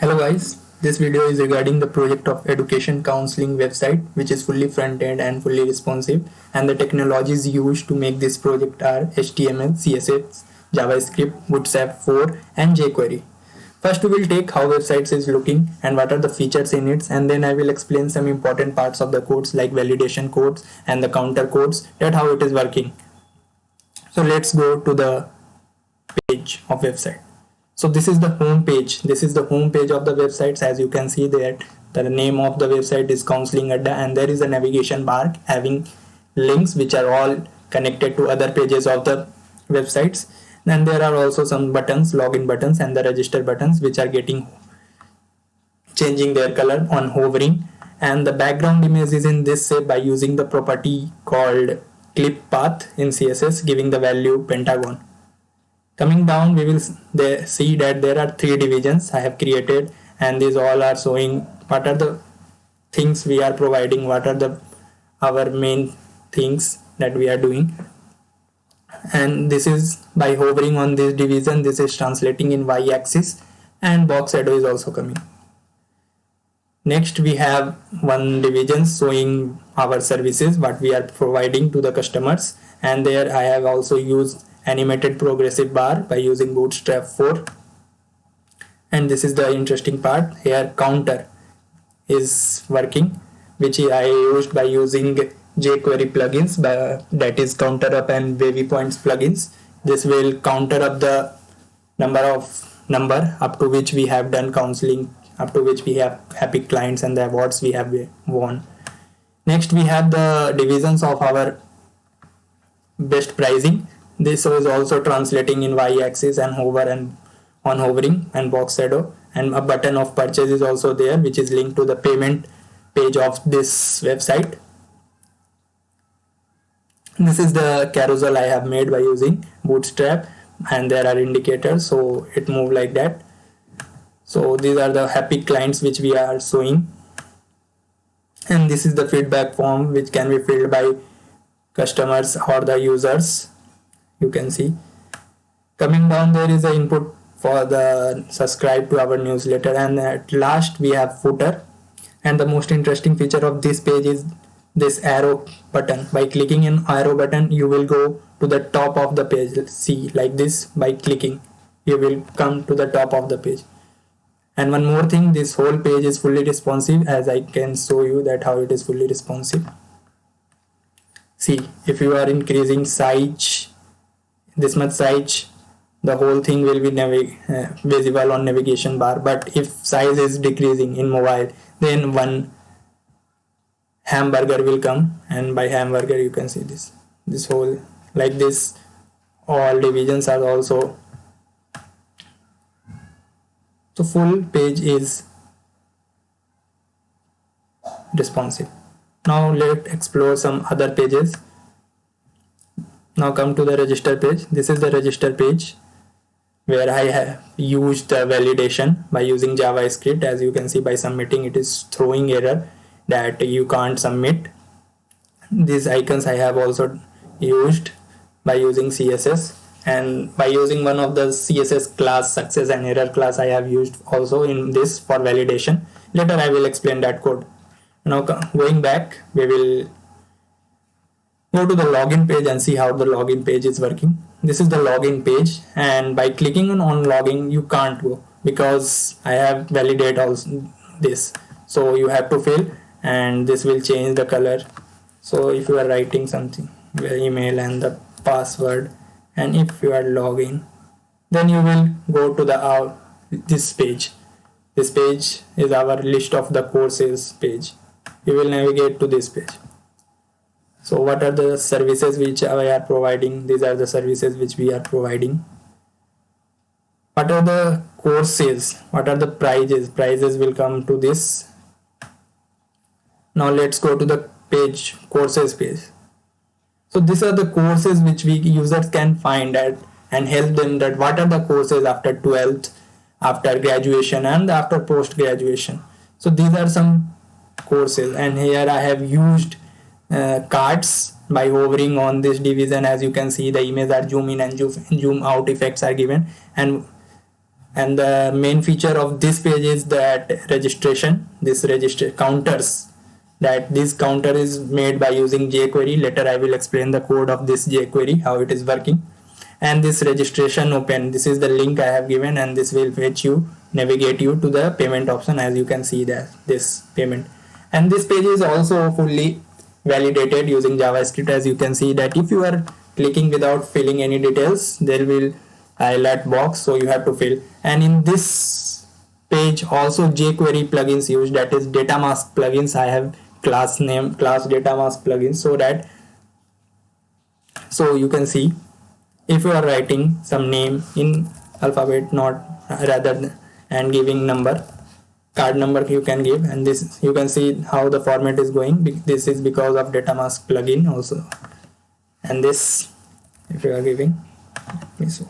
Hello guys, this video is regarding the project of education counseling website which is fully front-end and fully responsive, and the technologies used to make this project are HTML, CSS, JavaScript, Bootstrap 4 and jQuery. First we will take how websites is looking and what are the features in it, and then I will explain some important parts of the codes like validation codes and the counter codes, that how it is working. So let's go to the page of website. So this is the home page. This is the home page of the websites. As you can see there, the name of the website is Counseling Adda, and there is a navigation bar having links which are all connected to other pages of the websites. Then there are also some buttons, login buttons and the register buttons, which are getting changing their color on hovering. And the background image is in this shape by using the property called clip path in CSS, giving the value pentagon. Coming down, we will see that there are three divisions I have created, and these all are showing what are the things we are providing, what are the our main things that we are doing. And this is by hovering on this division, this is translating in y-axis, and box shadow is also coming. Next we have one division showing our services, what we are providing to the customers, and there I have also used animated progressive bar by using Bootstrap 4. And this is the interesting part, here counter is working, which I used by using jQuery plugins, that is counter up and wavy points plugins. This will counter up the number up to which we have done counseling, up to which we have happy clients and the awards we have won. Next we have the divisions of our best pricing. This is also translating in y-axis and hover and on hovering and box shadow, and a button of purchase is also there, which is linked to the payment page of this website. This is the carousel I have made by using Bootstrap, and there are indicators, so it moves like that. So these are the happy clients which we are showing, and this is the feedback form which can be filled by customers or the users. You can see coming down there is the input for the subscribe to our newsletter, and at last we have footer. And the most interesting feature of this page is this arrow button. By clicking an arrow button, you will go to the top of the page. See, like this, by clicking you will come to the top of the page. And one more thing, this whole page is fully responsive, as I can show you that how it is fully responsive. See, if you are increasing size, this much size, the whole thing will be visible on navigation bar. But if size is decreasing in mobile, then one hamburger will come, and by hamburger you can see this whole, like this, all divisions are also. So full page is responsive. Now let's explore some other pages. Now come to the register page. This is the register page where I have used the validation by using JavaScript. As you can see, by submitting it is throwing error that you can't submit. These icons I have also used by using CSS, and by using one of the CSS class, success and error class, I have used also in this for validation. Later I will explain that code. Now going back, we will go to the login page and see how the login page is working. This is the login page, and by clicking on login you can't go because I have validate also this, so you have to fill, and this will change the color. So if you are writing something, your email and the password, and if you are logging, then you will go to the this page. This page is our list of the courses page. You will navigate to this page. So what are the services which we are providing? These are the services which we are providing. What are the courses? What are the prices? Prices will come to this. Now let's go to the page, courses page. So these are the courses which we users can find at and help them, that what are the courses after 12th, after graduation and after post graduation. So these are some courses, and here I have used cards by hovering on this division. As you can see, the image are zoom in and zoom out effects are given, and And the main feature of this page is that registration, this register counters, that this counter is made by using jQuery. Later I will explain the code of this jQuery, how it is working. And this registration open, this is the link I have given, and this will fetch you, navigate you to the payment option. As you can see that this payment, and this page is also fully validated using JavaScript. As you can see that if you are clicking without filling any details, there will highlight box, so you have to fill. And in this page also jQuery plugins used, that is DataMask plugins. I have class name class DataMask plugins, so you can see if you are writing some name in alphabet, not rather than, and giving number, card number you can give, and this you can see how the format is going. This is because of DataMask plugin also. And this, if you are giving, so.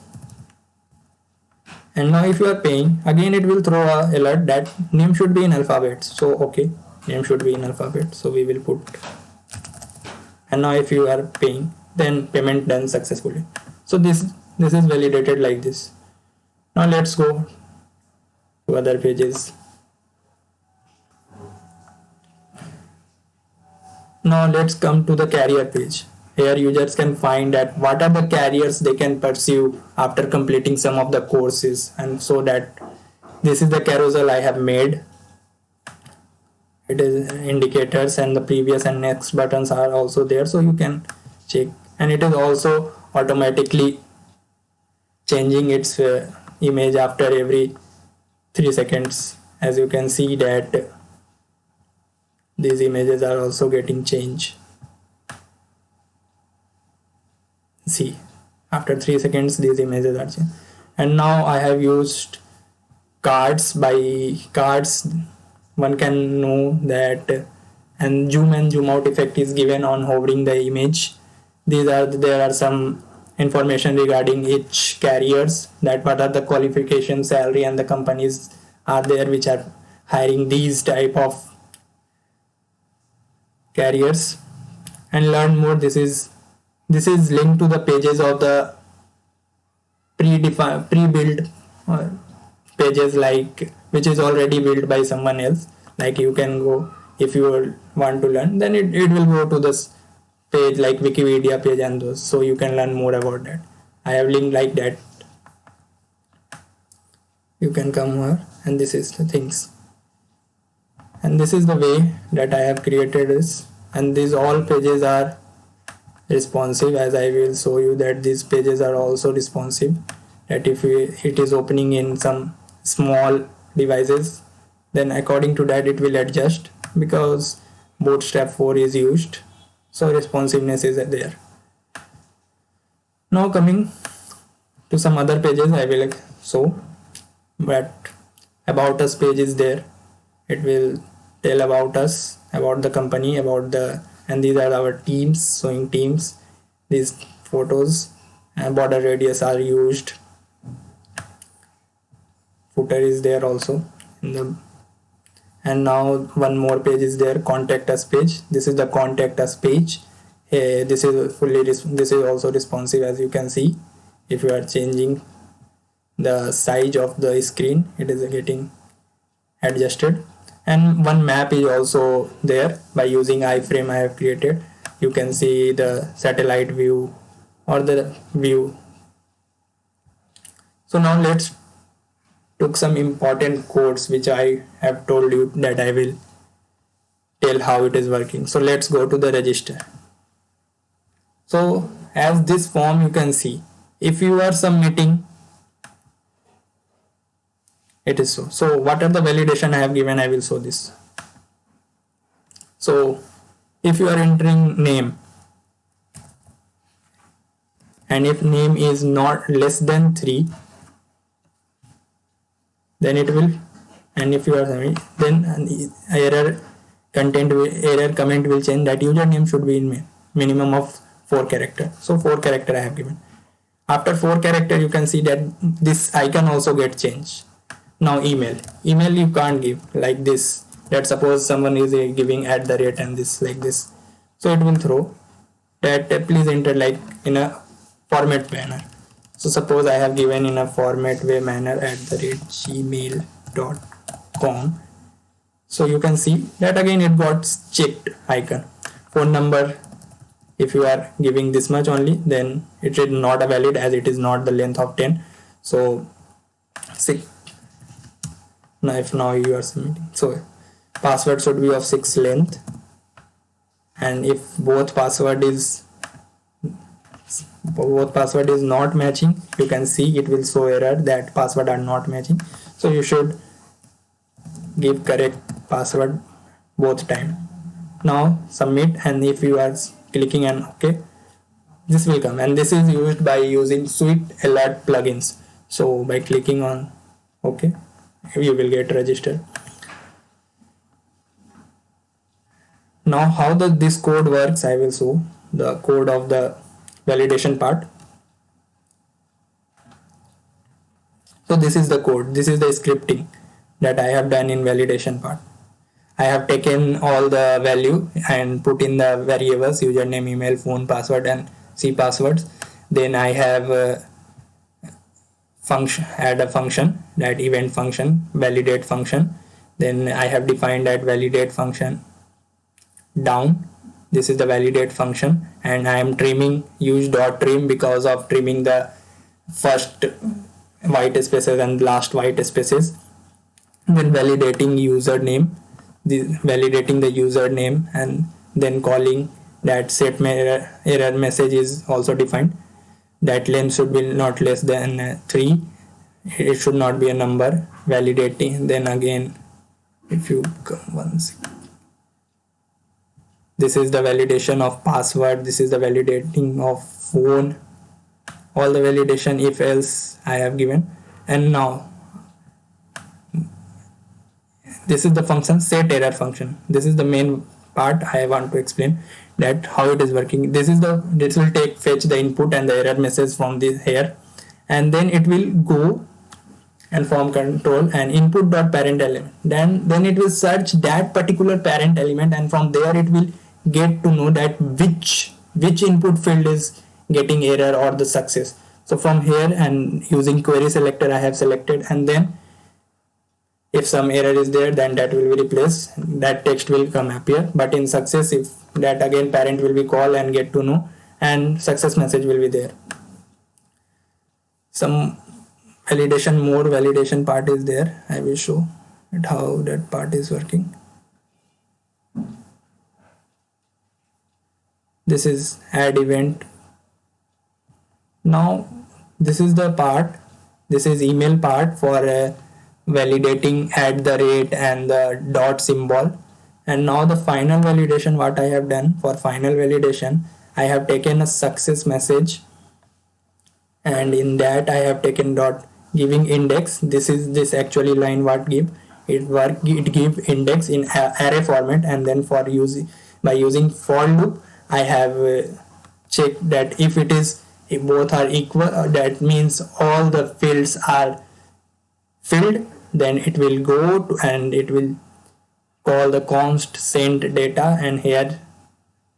And now if you are paying, again it will throw a alert that name should be in alphabet. So okay, name should be in alphabet, so we will put. And now if you are paying, then payment done successfully. So this is validated like this. Now let's go to other pages. Now let's come to the career page. Here users can find that what are the careers they can pursue after completing some of the courses, and so that this is the carousel I have made. It is indicators, and the previous and next buttons are also there, so you can check. And it is also automatically changing its image after every 3 seconds. As you can see that these images are also getting changed. See, after 3 seconds these images are changed. And now I have used cards. By cards one can know that, and zoom out effect is given on hovering the image. There are some information regarding each carriers, that what are the qualification, salary, and the companies are there which are hiring these type of carriers. And learn more, this is linked to the pages of the pre-built pages, like which is already built by someone else. Like you can go, if you want to learn, then it will go to this page like Wikipedia page and those, so you can learn more about that. I have linked like that. You can come here, and this is the things, and this is the way that I have created this. And these all pages are responsive, as I will show you that these pages are also responsive, that if it is opening in some small devices, then according to that it will adjust, because Bootstrap 4 is used, so responsiveness is there. Now coming to some other pages I will show, but about us page is there. It will tell about us, about the company, about the, and these are our teams, showing teams. These photos and border radius are used. Footer is there also in the. And now one more page is there, contact us page. This is the contact us page. This is also responsive, as you can see. If you are changing the size of the screen, it is getting adjusted. And one map is also there. By using iframe I have created, you can see the satellite view or the view. So now let's took some important codes which I have told you that I will tell how it is working. So let's go to the register. So as this form you can see, if you are submitting, it is so. So what are the validation I have given, I will show this. So if you are entering name, and if name is not less than 3, then it will, and if you are then error comment will change that username should be in minimum of 4 character. So 4 character I have given. After 4 character you can see that this icon also get changed. Now email you can't give like this, that suppose someone is giving @ and this like this, so it will throw that please enter like in a format manner. So suppose I have given in a format way manner@gmail.com. So you can see that again it got checked icon. Phone number, if you are giving this much only, then it is not a valid as it is not the length of 10. So now you are submitting, so password should be of 6 length, and if both password is not matching, you can see it will show error that password are not matching. So you should give correct password both time. Now submit, and if you are clicking on OK, this will come, and this is used by using Sweet Alert plugins. So by clicking on OK, you will get registered. Now how this code works, I will show the code of the validation part. So this is the code, this is the scripting that I have done in validation part. I have taken all the value and put in the variables username, email, phone, password and C passwords. Then I have add a function, that event function, validate function. Then I have defined that validate function down. This is the validate function, and I am trimming use dot trim because of trimming the first white spaces and last white spaces. Then validating username, validating the username, and then calling that set error message is also defined. That length should be not less than 3. It should not be a number. Validating, then again if you come one second, this is the validation of password, this is the validating of phone, all the validation if else I have given. And now this is the function set error function. This is the main part I want to explain, that how it is working. This will fetch the input and the error message from this here, and then it will go and form control and input dot parent element. Then it will search that particular parent element, and from there it will get to know that which input field is getting error or the success. So from here, and using query selector, I have selected, and then if some error is there, then that will be replaced, that text will come appear. But in success, if that again parent will be called and get to know, and success message will be there. Some validation, more validation part is there. I will show it how that part is working. This is add event. Now this is the part, this is email part for validating @ and the dot symbol. And now the final validation, what I have done for final validation, I have taken a success message, and in that I have taken dot giving index. This actually line what give it give index in array format, and then by using for loop I have checked that if both are equal, that means all the fields are filled, then it will go to, and it will call the const send data, and here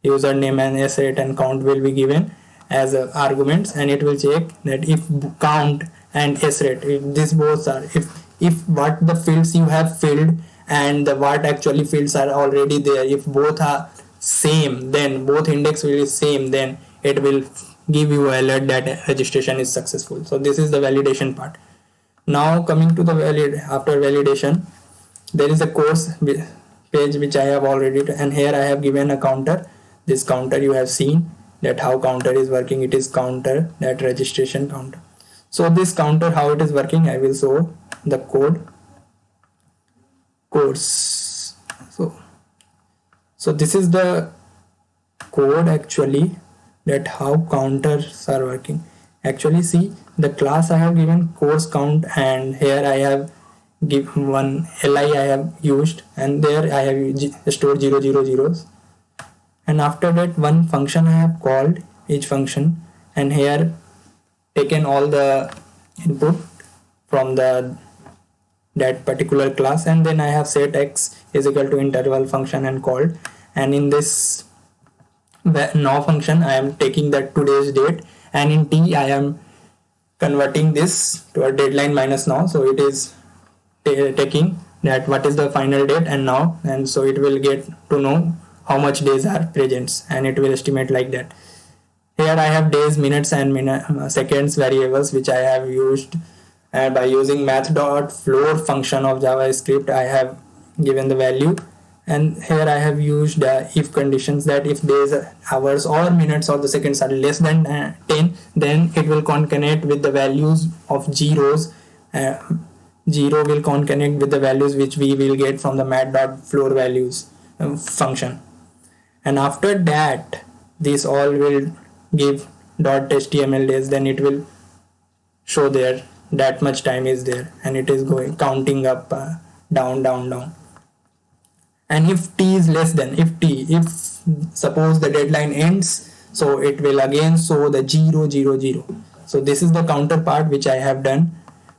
username and srate and count will be given as arguments, and it will check that if count and srate, if this both are, if what the fields you have filled and the what actually fields are already there, if both are same, then both index will be same, then it will give you an alert that registration is successful. So this is the validation part. Now coming to the after validation, there is a course page which I have already, and here I have given a counter. This counter you have seen that how counter is working. It is counter, that registration counter. So this counter, how it is working, I will show the course. So this is the code actually, that how counters are working. Actually see, the class I have given course count, and here I have given one li I have used, and there I have stored 0 0 zeros, and after that one function I have called each function, and here taken all the input from that particular class, and then I have set x is equal to interval function and called, and in this now function I am taking that today's date, and in t I am converting this to a deadline minus now. So it is taking that what is the final date and now, and so it will get to know how much days are present, and it will estimate like that. Here I have days, minutes, and seconds variables which I have used, and by using math.floor function of JavaScript I have given the value. And here I have used if conditions, that if days, hours, or minutes or the seconds are less than 10, then it will concatenate with the values of zeros. 0 will concatenate with the values which we will get from the mat.floor values function. And after that, this all will give .html days, then it will show there that much time is there, and it is going counting up down down down. And if t is less than, if suppose the deadline ends, so it will again show the 0 0 0. So this is the counterpart which I have done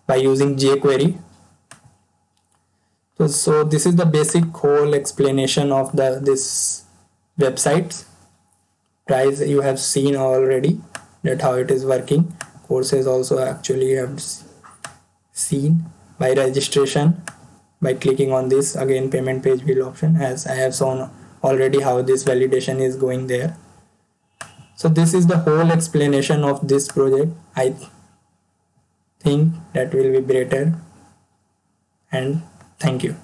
by using jQuery. So this is the basic whole explanation of this website. Price you have seen already, that how it is working. Courses also actually you have seen. By registration, by clicking on this, again payment page view option, as I have shown already how this validation is going there. So this is the whole explanation of this project. I think that will be better, and thank you.